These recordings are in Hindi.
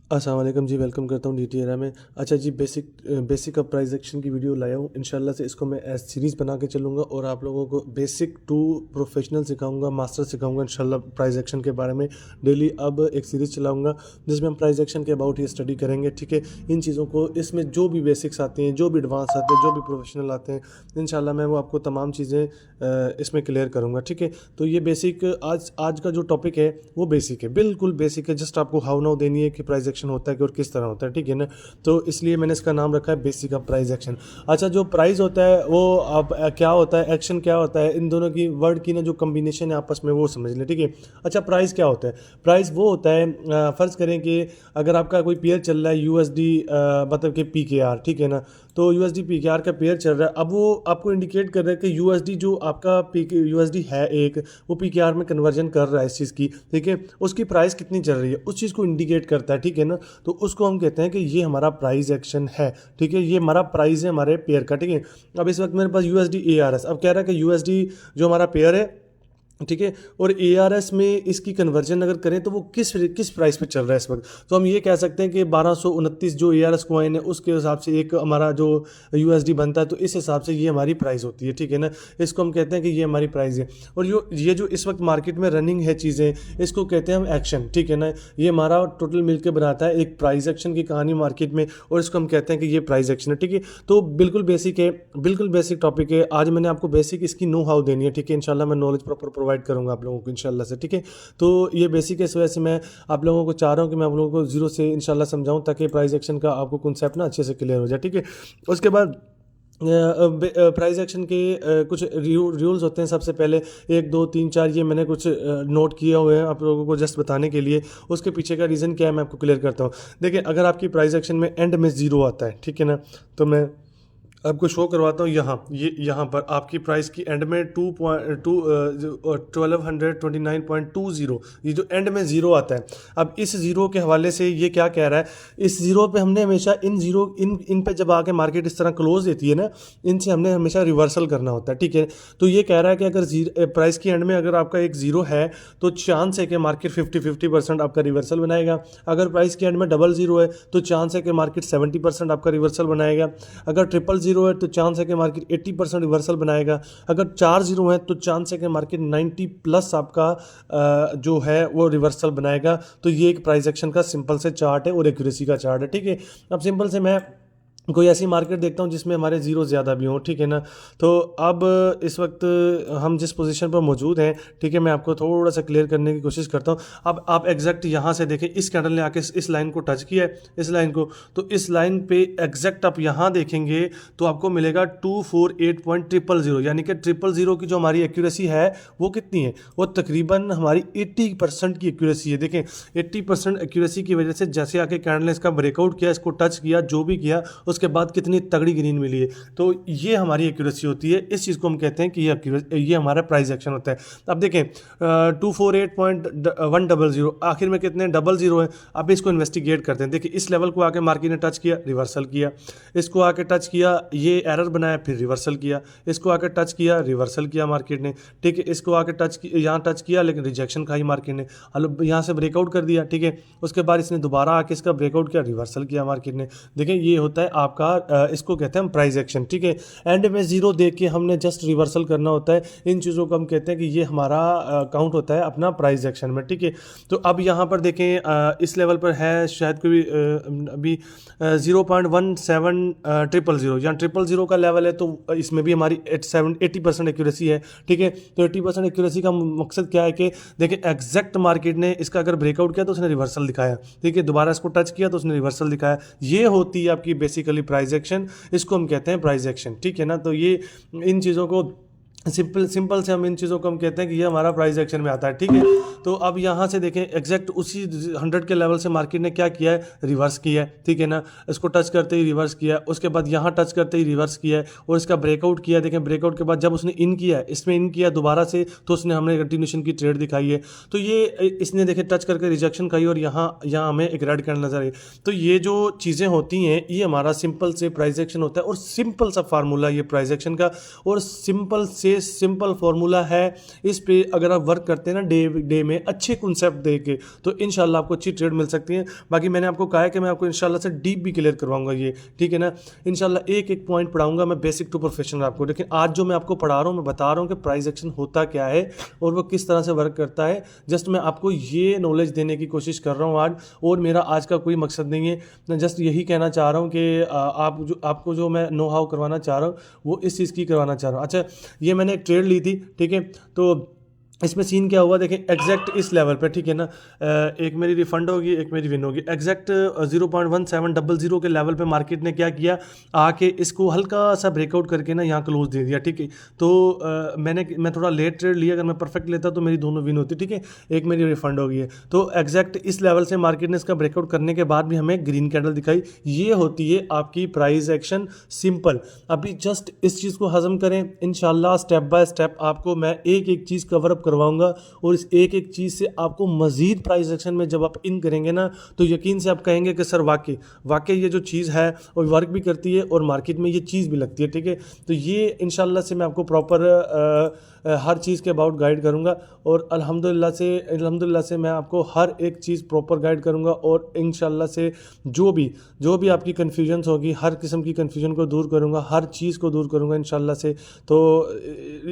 अस्सलाम वालेकुम जी, वेलकम करता हूँ DT में। अच्छा जी, बेसिक ऑफ प्राइस एक्शन की वीडियो लाया हूँ। इंशाल्लाह से इसको मैं एज सीरीज़ बना के चलूँगा और आप लोगों को बेसिक टू प्रोफेशनल सिखाऊंगा, मास्टर सिखाऊंगा इंशाल्लाह प्राइस एक्शन के बारे में। डेली अब एक सीरीज़ चलाऊंगा जिसमें हम प्राइस एक्शन के अबाउट ही स्टडी करेंगे, ठीक है। इन चीज़ों को, इसमें जो भी बेसिक्स आते हैं, जो भी एडवांस आते हैं, जो भी प्रोफेशनल आते हैं, इंशाल्लाह मैं वो आपको तमाम चीज़ें इसमें क्लियर करूँगा, ठीक है। तो ये बेसिक आज आज का जो टॉपिक है वो बेसिक है, बिल्कुल बेसिक है। जस्ट आपको हाउ नाउ देनी है कि प्राइस एक्शन होता है कि और किस तरह होता है, ठीक है ना। तो इसलिए मैंने इसका नाम रखा है बेसिक ऑफ प्राइस एक्शन। अच्छा, जो प्राइस होता है वो अब क्या होता है, एक्शन क्या होता है, इन दोनों की वर्ड की ना जो कम्बिनेशन है आपस में, वो समझ लें, ठीक है। अच्छा, प्राइस क्या होता है? प्राइस वो होता है, फ़र्ज़ करें कि अगर आपका कोई पेयर चल रहा है USD, मतलब कि PKR, ठीक है ना। तो USD PKR का पेयर चल रहा है। अब वो आपको इंडिकेट कर रहा है कि USD जो आपका USD है एक, वो PKR में कन्वर्जन कर रहा है इस चीज़ की, ठीक है। उसकी प्राइस कितनी चल रही है उस चीज़ को इंडिकेट करता है, ठीक है ना। तो उसको हम कहते हैं कि ये हमारा प्राइस एक्शन है, ठीक है। ये हमारा प्राइस है हमारे पेयर का, ठीक है। अब इस वक्त मेरे पास USD ARS, अब कह रहा है कि USD जो हमारा पेयर है, ठीक है, और ARS में इसकी कन्वर्जन अगर करें तो वो किस किस प्राइस पे चल रहा है इस वक्त। तो हम ये कह सकते हैं कि 1229 जो ARS कॉइन है उसके हिसाब से एक हमारा जो USD बनता है, तो इस हिसाब से ये हमारी प्राइस होती है, ठीक है ना। इसको हम कहते हैं कि ये हमारी प्राइस है। और ये जो इस वक्त मार्केट में रनिंग है चीज़ें, इसको कहते हैं हम एक्शन, ठीक है ना। ये हमारा टोटल मिलकर बनाता है एक प्राइस एक्शन की कहानी मार्केट में, और इसको हम कहते हैं कि ये प्राइस एक्शन है, ठीक है। तो बिल्कुल बेसिक है, बिल्कुल बेसिक टॉपिक है। आज मैंने आपको बेसिक इसकी नो हाउ देनी है, ठीक है। इंशाल्लाह मैं नॉलेज प्रॉपर प्रोवाइड करूंगा आप लोगों को इंशाल्लाह से, ठीक है। तो ये बेसिक है, इस वजह से मैं आप लोगों को चाह रहा हूँ कि मैं आप लोगों को जीरो से इंशाल्लाह समझाऊं, ताकि प्राइस एक्शन का आपको कॉन्सेप्ट ना अच्छे से क्लियर हो जाए, ठीक है। उसके बाद प्राइस एक्शन के कुछ रूल्स होते हैं। सबसे पहले 1 2 3 4 ये मैंने कुछ नोट किए हुए हैं आप लोगों को जस्ट बताने के लिए। उसके पीछे का रीज़न क्या है मैं आपको क्लियर करता हूँ। देखिए, अगर आपकी प्राइस एक्शन में एंड में ज़ीरो आता है, ठीक है ना, तो मैं आपको शो करवाता हूँ। यहाँ पर आपकी प्राइस की एंड में 1229.20, ये जो एंड में ज़ीरो आता है। अब इस ज़ीरो के हवाले से ये क्या कह रहा है, इस ज़ीरो पे हमने हमेशा इन पे जब आके मार्केट इस तरह क्लोज देती है ना, इनसे हमने हमेशा रिवर्सल करना होता है, ठीक है। तो ये कह रहा है कि अगर प्राइस की एंड में अगर आपका एक ज़ीरो है तो चांस है कि मार्केट 50% आपका रिवर्सल बनाएगा। अगर प्राइस की एंड में डबल ज़ीरो है तो चांस है कि मार्केट 70% आपका रिवर्सल बनाएगा। अगर ट्रिपल ज़ीरो है तो चांस है कि मार्केट 80% रिवर्सल बनाएगा। अगर 4 ज़ीरो है तो चांस है कि मार्केट 90 प्लस आपका जो है वो रिवर्सल बनाएगा। तो ये एक प्राइस एक्शन का सिंपल से चार्ट है और एक्यूरेसी का चार्ट है, ठीक है। अब सिंपल से मैं कोई ऐसी मार्केट देखता हूँ जिसमें हमारे ज़ीरो ज़्यादा भी हों, ठीक है ना। तो अब इस वक्त हम जिस पोजीशन पर मौजूद हैं, ठीक है, मैं आपको थोड़ा सा क्लियर करने की कोशिश करता हूँ। अब आप एग्जैक्ट यहाँ से देखें, इस कैंडल ने आके इस लाइन को टच किया है, इस लाइन को। तो इस लाइन पे एग्जैक्ट आप यहाँ देखेंगे तो आपको मिलेगा 248.000, यानी कि 000 की जो हमारी एक्यूरेसी है वो कितनी है, वो तकरीबन हमारी 80% की एक्यूरेसी है। देखें, 80% एक्यूरेसी की वजह से जैसे आके कैंडल ने इसका ब्रेकआउट किया, इसको टच किया, जो भी किया, उसके बाद कितनी तगड़ी ग्रीन मिली है। तो ये हमारी एक्यूरेसी होती है। इस चीज़ को हम कहते हैं कि ये हमारा प्राइस एक्शन होता है। अब देखें, 248.100, आखिर में कितने डबल ज़ीरो है। अब इसको इन्वेस्टिगेट करते हैं। देखिए, इस लेवल को आके मार्केट ने टच किया, रिवर्सल किया, इसको आके टच किया, ये एरर बनाया, फिर रिवर्सल किया, इसको आके टच किया, रिवर्सल किया मार्केट ने, ठीक है। इसको आके यहाँ टच किया लेकिन रिजेक्शन खाई मार्केट ने, मतलब यहाँ से ब्रेकआउट कर दिया, ठीक है। उसके बाद इसने दोबारा आके इसका ब्रेकआउट किया, रिवर्सल किया मार्केट ने। देखें, ये होता है आपका इसको कहते हैं हम प्राइस एक्शन, ठीक है। एंड में ज़ीरो देख के हमने जस्ट रिवर्सल करना होता है। इन चीज़ों को हम कहते हैं कि ये हमारा काउंट होता है अपना प्राइस एक्शन में, ठीक है। तो अब यहाँ पर देखें, इस लेवल पर है शायद कोई अभी 0.1700 या 000 का लेवल है। तो इसमें भी हमारी 80% एक्यूरेसी है, ठीक है। तो 80% एक्यूरेसी का मकसद क्या है कि देखिए, एग्जैक्ट मार्केट ने इसका अगर ब्रेकआउट किया तो उसने रिवर्सल दिखाया, ठीक है। दोबारा इसको टच किया तो उसने रिवर्सल दिखाया। ये होती है आपकी बेसिकली प्राइस एक्शन, इसको हम कहते हैं प्राइस एक्शन, ठीक है ना। तो ये इन चीज़ों को सिंपल से हम इन चीज़ों को हम कहते हैं कि ये हमारा प्राइस एक्शन में आता है, ठीक है। तो अब यहाँ से देखें, एग्जैक्ट उसी 100 के लेवल से मार्केट ने क्या किया है, रिवर्स किया है, ठीक है ना। इसको टच करते ही रिवर्स किया, उसके बाद यहाँ टच करते ही रिवर्स किया है और इसका ब्रेकआउट किया। देखें, ब्रेकआउट के बाद जब उसने इन किया, इसमें इन किया दोबारा से, तो उसने हमें कंटिन्यूशन की ट्रेड दिखाई है। तो ये इसने देखे टच करके रिजेक्शन खाई और यहाँ हमें एक रेड कैंडल नजर आई। तो ये जो चीज़ें होती हैं ये हमारा सिंपल से प्राइस एक्शन होता है, और सिंपल सा फार्मूला ये प्राइस एक्शन का, और सिंपल से ये सिंपल फार्मूला है, इस पे अगर आप वर्क करते हैं ना डे में अच्छे कॉन्सेप्ट दे के, तो इंशाल्लाह आपको अच्छी ट्रेड मिल सकती है। बाकी मैंने आपको कहा है कि मैं आपको इंशाल्लाह से डीप भी क्लियर करवाऊंगा ये, ठीक है ना। इंशाल्लाह एक एक पॉइंट पढ़ाऊंगा मैं बेसिक टू प्रोफेशनल आपको। लेकिन आज जो मैं आपको पढ़ा रहा हूँ, मैं बता रहा हूँ कि प्राइस एक्शन होता क्या है और वो किस तरह से वर्क करता है। जस्ट मैं आपको ये नॉलेज देने की कोशिश कर रहा हूँ आज, और मेरा आज का कोई मकसद नहीं है। मैं जस्ट यही कहना चाह रहा हूँ कि आपको जो मैं नो हाउ करवाना चाह रहा हूँ वो इस चीज़ की करवाना चाह रहा हूँ। अच्छा, ये मैंने एक ट्रेड ली थी, ठीक है। तो इसमें सीन क्या हुआ देखें, एग्जैक्ट इस लेवल पे, ठीक है ना। एक मेरी रिफंड होगी, एक मेरी विन होगी। एग्जैक्ट 0.1700 के लेवल पे मार्केट ने क्या किया, आके इसको हल्का सा ब्रेकआउट करके ना यहाँ क्लोज दे दिया, ठीक है। तो मैं थोड़ा लेट ट्रेड लिया, अगर मैं परफेक्ट लेता तो मेरी दोनों विन होती, ठीक है। एक मेरी रिफंड हो गई है। तो एग्जैक्ट इस लेवल से मार्केट ने इसका ब्रेकआउट करने के बाद भी हमें ग्रीन कैंडल दिखाई। ये होती है आपकी प्राइस एक्शन, सिंपल। अभी जस्ट इस चीज़ को हजम करें, इंशाल्लाह स्टेप बाय स्टेप आपको मैं एक एक चीज़ कवर अप करवाऊंगा, और इस एक एक चीज़ से आपको मजीद प्राइस एक्शन में जब आप इन करेंगे ना, तो यकीन से आप कहेंगे कि सर वाकई ये जो चीज़ है वो वर्क भी करती है और मार्केट में ये चीज़ भी लगती है, ठीक है। तो ये इंशाल्लाह से मैं आपको प्रॉपर हर चीज़ के अबाउट गाइड करूंगा, और अल्हम्दुलिल्लाह से मैं आपको हर एक चीज़ प्रॉपर गाइड करूंगा, और इंशाल्लाह से जो भी आपकी कन्फ्यूजन्स होगी, हर किस्म की कन्फ्यूजन को दूर करूंगा, हर चीज़ को दूर करूंगा इंशाल्लाह से। तो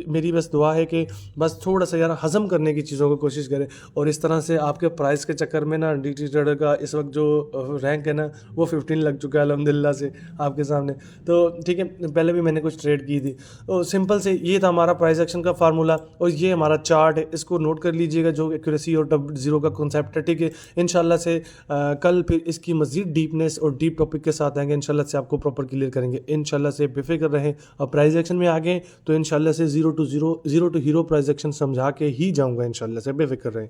मेरी बस दुआ है कि बस थोड़ा सा यार हज़म करने की चीज़ों को कोशिश करें, और इस तरह से आपके प्राइस के चक्कर में ना DT ट्रेडर का इस वक्त जो रैंक है ना वो 15 लग चुका है अल्हम्दुलिल्लाह से आपके सामने। तो ठीक है, पहले भी मैंने कुछ ट्रेड की थी। तो सिंपल से ये था हमारा प्राइस एक्शन का फार्मूला, और ये हमारा चार्ट है, इसको नोट कर लीजिएगा जो एक्यूरेसी और जीरो का कॉन्सेप्ट है, ठीक है। इंशाल्लाह से कल फिर इसकी मज़ीद डीपनेस और डीप टॉपिक के साथ आएंगे, इंशाल्लाह से आपको प्रॉपर क्लियर करेंगे। इंशाल्लाह से बेफिक्र रहें, और प्राइस एक्शन में आ गए तो इंशाल्लाह से zero to hero price action समझा के ही जाऊँगा, इंशाल्लाह से बेफिक्र रहें।